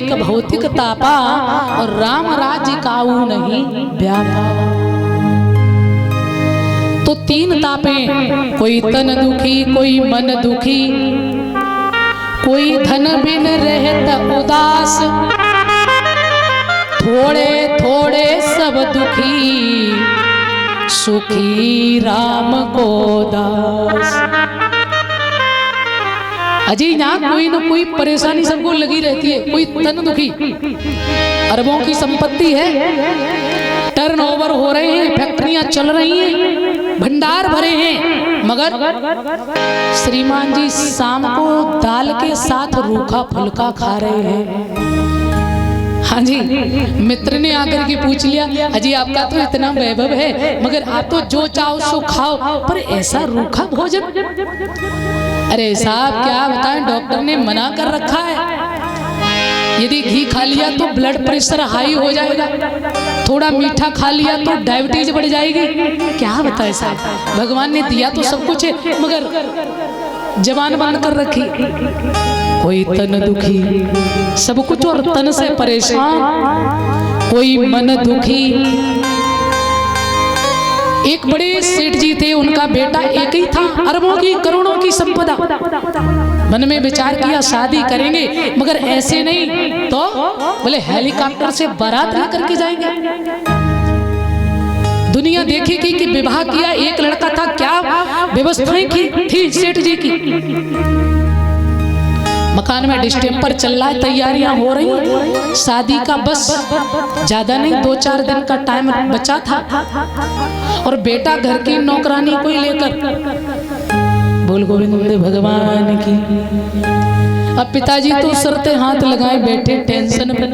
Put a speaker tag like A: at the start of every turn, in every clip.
A: भौतिक तापा और राम राज्य काऊ नहीं व्यापा। तो तीन तापे, कोई तन दुखी, कोई मन दुखी, कोई धन बिन रहत उदास, थोड़े थोड़े सब दुखी, सुखी राम को दास। अजय यहाँ कोई ना कोई परेशानी सबको लगी रहती है। कोई तन दुखी, अरबों की संपत्ति है, टर्नओवर हो रहे हैं, फैक्ट्रियां चल रही हैं, भंडार भरे हैं, मगर श्रीमान जी शाम को दाल के साथ रूखा फुल्का खा रहे हैं। हाँ जी, मित्र ने आकर के पूछ लिया, अजी आपका तो इतना वैभव है, मगर आप तो जो चाहो सो खाओ, पर ऐसा रूखा भोजन। अरे साहब क्या बताएं, डॉक्टर ने मना कर रखा है। यदि घी खा लिया तो ब्लड प्रेशर हाई हो जाएगा, थोड़ा मीठा खा लिया तो डायबिटीज बढ़ जाएगी। क्या बताएं साहब, भगवान ने दिया तो सब कुछ है, मगर जबान बंद कर रखी। कोई तन दुखी, सब कुछ और तन से परेशान, कोई मन दुखी। एक बड़े सेठ जी थे, उनका बेटा एक ही था, अरबों की करोड़ों की संपदा। मन में विचार किया शादी करेंगे, मगर ऐसे नहीं तो बोले हेलीकॉप्टर से बारात लेकर के जाएंगे। दुनिया देखेगी कि विवाह किया, एक लड़का था, क्या व्यवस्थाएं की थी सेठ जी की। मकान में डिस्टेम्पर चल रहा है, तैयारियां हो रही, शादी का बस ज्यादा नहीं 2-4 दिन का टाइम बचा था, और बेटा घर की नौकरानी कोई लेकर। बोल गोविंद भगवान की। अब पिताजी तो सरते हाथ लगाए बैठे टेंशन में।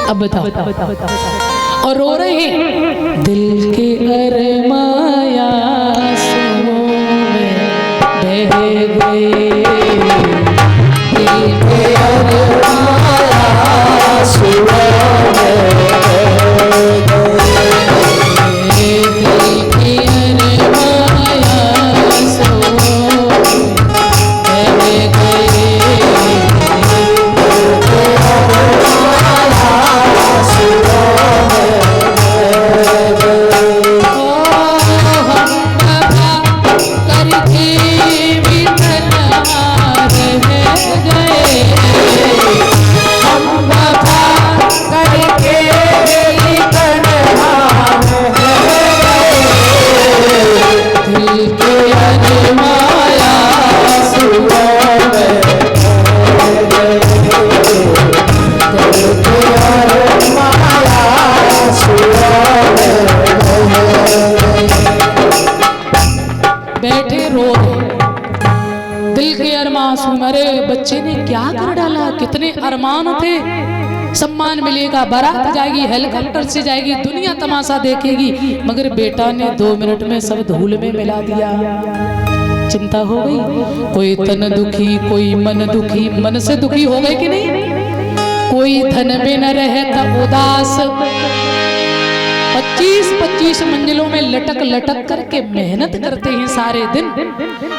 A: अब बताओ, और रो रहे हैं, दिल के अरमाया में बह गए, बच्चे ने क्या कर डाला। कितने अरमान थे, सम्मान मिलेगा, बारात जाएगी, हेलीकॉप्टर से जाएगी, दुनिया तमाशा देखेगी, मगर बेटा ने 2 मिनट में सब धूल में मिला दिया। चिंता हो गई। कोई तन दुखी, कोई मन दुखी, मन से दुखी हो गए कि नहीं। कोई धन में न रहता उदास, 25-25 मंजिलों में लटक लटक करके मेहनत करते हैं सारे दिन,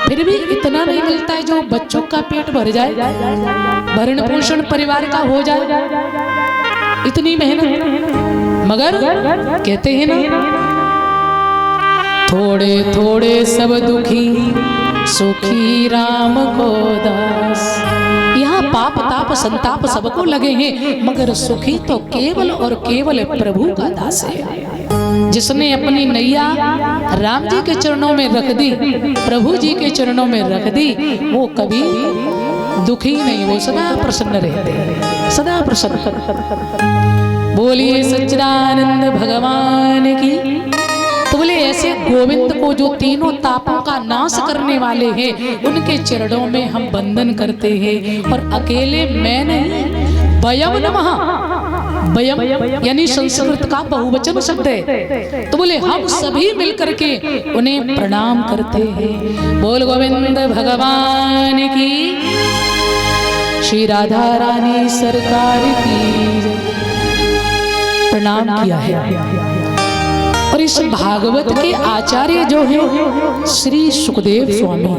A: फिर भी इतना नहीं मिलता है जो बच्चों का पेट भर जाए, भरण पोषण परिवार का हो जाए। इतनी मेहनत, मगर कहते हैं ना, थोड़े थोड़े सब दुखी, सुखी राम को दास। यहाँ पाप ताप संताप सबको लगे हैं, मगर सुखी तो केवल और केवल प्रभु का दास है। जिसने अपनी नैया राम जी के चरणों में रख दी, प्रभु जी के चरणों में रख दी, वो कभी दुखी नहीं, वो सदा प्रसन्न रहते हैं, सदा प्रसन्न। बोलिए सच्चिदानंद भगवान की। तो बोले ऐसे गोविंद को जो तीनों तापों का नाश करने वाले हैं, उनके चरणों में हम वंदन करते हैं। और अकेले मैं नहीं, वयम नमः, वयम यानी संस्कृत का बहुवचन शब्द है। तो बोले हम सभी मिलकर के उन्हें प्रणाम करते हैं। बोल गोविंद भगवान की। श्री राधा रानी सरकार की प्रणाम किया है। और इस भागवत के आचार्य जो है श्री सुखदेव स्वामी,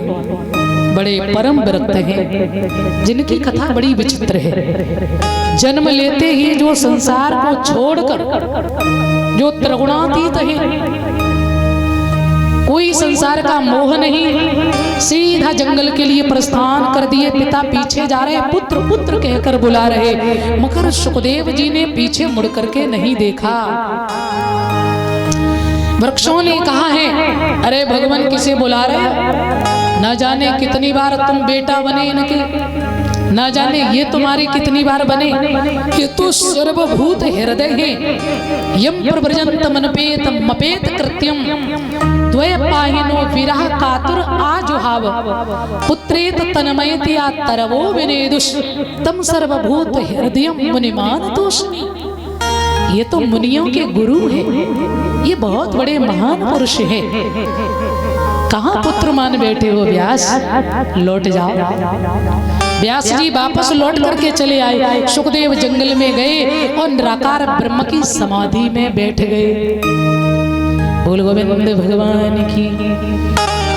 A: बड़े परम विरक्त हैं, जिनकी कथा बड़ी विचित्र है। जन्म लेते ही जो संसार को छोड़कर जो त्रिगुणातीत है, कोई संसार का मोह नहीं, सीधा जंगल के लिए प्रस्थान कर दिए। पिता पीछे जा रहे, पुत्र पुत्र कहकर बुला रहे, मगर सुखदेव जी ने पीछे मुड़ करके नहीं देखा। वृक्षों ने कहा है, अरे भगवान किसे बुला रहे, न जाने कितनी बार तुम बेटा बने इनके, न जाने ये तुम्हारे कितनी बार बने। ये तो सर्वभूत हृदय है। यम प्रव्रजंत मनपेत मपेत कृत्यम द्वय पाहिनो विरह कातुर आजुहाव पुत्रेत तन्मयतया तरवो विनेदुष तम सर्वभूत हृदयम मुनिमान तोषणी। ये तो मुनियों के गुरु हैं, ये बहुत बड़े महान पुरुष हैं। कहाँ पुत्र मान बैठे हो व्यास, लौट जाओ। व्यास जी वापस लौट करके चले आए। सुखदेव जंगल में गए और निराकार ब्रह्म की समाधि में बैठ गए। बोल गोविंद भगवान की,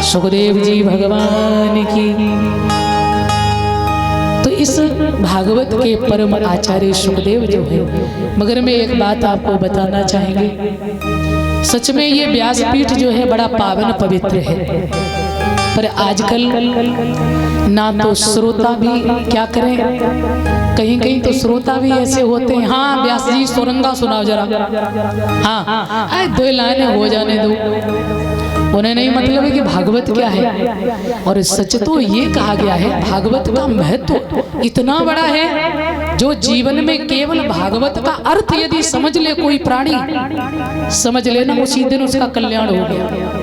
A: सुखदेव जी भगवान की। तो इस भागवत के परम आचार्य सुखदेव जो है, मगर मैं एक बात आपको बताना चाहेंगे, सच में ये व्यासपीठ जो है बड़ा पावन पवित्र है, पर आजकल ना तो श्रोता भी क्या करें, कहीं कहीं तो श्रोता भी ऐसे होते हैं। हाँ व्यास जी सुरंगा सुनाओ जरा, हाँ दो लाइनें हो जाने दो। उन्हें नहीं मतलब है कि भागवत क्या है। और सच तो ये कहा गया है, भागवत का महत्व इतना बड़ा है, जो जीवन में केवल भागवत का अर्थ यदि समझ ले कोई प्राणी, समझ लेना उसी दिन उसका कल्याण हो गया।